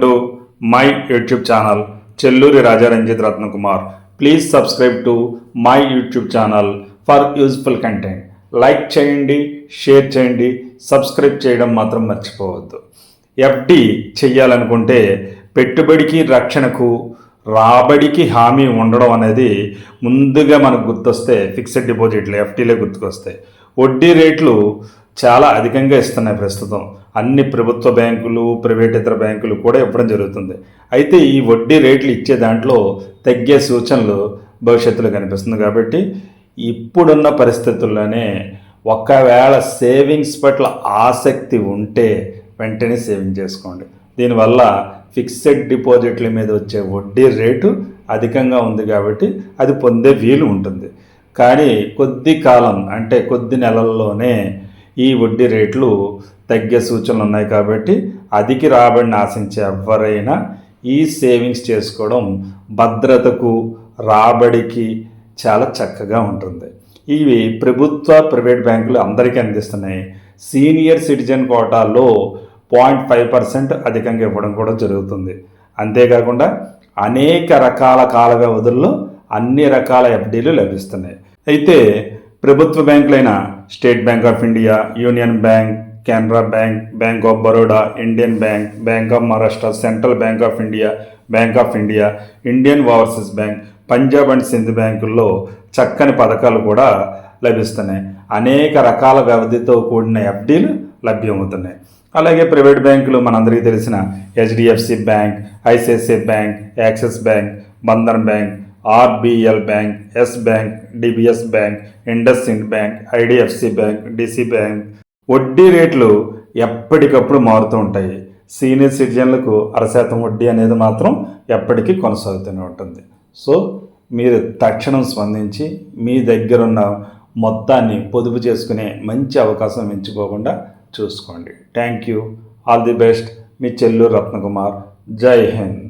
to my YouTube channel Chelluri Raja Ranjit Ratnakumar. Please subscribe to my YouTube channel for useful content. Like చేయండి, share చేయండి, subscribe చేయడం మాత్రం మర్చిపోవద్దు. FD చెయ్యాలనుకుంటే పెట్టుబడికి రక్షణకు రాబడికి హామీ ఉండడం అనేది ముందుగా మనకు గుర్తొస్తే ఫిక్స్డ్ డిపాజిట్లు ఎఫ్డీలే గుర్తుకొస్తాయి. వడ్డీ రేట్లు చాలా అధికంగా ఇస్తున్నాయి ప్రస్తుతం. అన్ని ప్రభుత్వ బ్యాంకులు, ప్రైవేటేతర బ్యాంకులు కూడా ఇవ్వడం జరుగుతుంది. అయితే ఈ వడ్డీ రేట్లు ఇచ్చే దాంట్లో తగ్గే సూచనలు భవిష్యత్తులో కనిపిస్తుంది. కాబట్టి ఇప్పుడున్న పరిస్థితుల్లోనే ఒకవేళ సేవింగ్స్ పట్ల ఆసక్తి ఉంటే వెంటనే సేవింగ్ చేసుకోండి. దీనివల్ల ఫిక్స్డ్ డిపాజిట్ల మీద వచ్చే వడ్డీ రేటు అధికంగా ఉంది కాబట్టి అది పొందే వీలు ఉంటుంది. కానీ కొద్ది కాలం అంటే కొద్ది నెలల్లోనే ఈ వడ్డీ రేట్లు తగ్గే సూచనలు ఉన్నాయి. కాబట్టి అధిక రాబడిని ఆశించే ఎవరైనా ఈ సేవింగ్స్ చేసుకోవడం భద్రతకు, రాబడికి చాలా చక్కగా ఉంటుంది. ఇవి ప్రభుత్వ, ప్రైవేట్ బ్యాంకులు అందరికీ అందిస్తున్నాయి. సీనియర్ సిటిజన్ కోటాలో 0.5% అధికంగా ఇవ్వడం కూడా జరుగుతుంది. అంతేకాకుండా అనేక రకాల కాల వ్యవధుల్లో అన్ని రకాల ఎఫ్డీలు లభిస్తున్నాయి. అయితే ప్రభుత్వ బ్యాంకులైన State Bank of India, Union Bank, Canara Bank, Bank of Baroda, Indian Bank, Bank of Maharashtra, Central Bank of India, Bank of India, Indian Overseas Bank, Punjab and Sind బ్యాంకుల్లో చక్కని పథకాలు కూడా లభిస్తున్నాయి. అనేక రకాల వ్యవధితో కూడిన ఎఫ్డీలు లభ్యమవుతున్నాయి. అలాగే ప్రైవేట్ బ్యాంకులు మనందరికీ తెలిసిన HDFC Bank, ICICI Bank, Axis Bank, Bandhan Bank, RBL Bank, Yes Bank, DBS Bank, IndusInd Bank, IDFC Bank, DC Bank. వడ్డీ రేట్లు ఎప్పటికప్పుడు మారుతూ ఉంటాయి. సీనియర్ సిటిజన్లకు 0% వడ్డీ అనేది మాత్రం ఎప్పటికీ కొనసాగుతూనే ఉంటుంది. సో మీరు తక్షణం స్పందించి మీ దగ్గరున్న మొత్తాన్ని పొదుపు చేసుకునే మంచి అవకాశం ఎంచుకోకుండా చూసుకోండి. Thank you. All the best. మీ చెల్లూరు రత్నకుమార్. జై హింద్.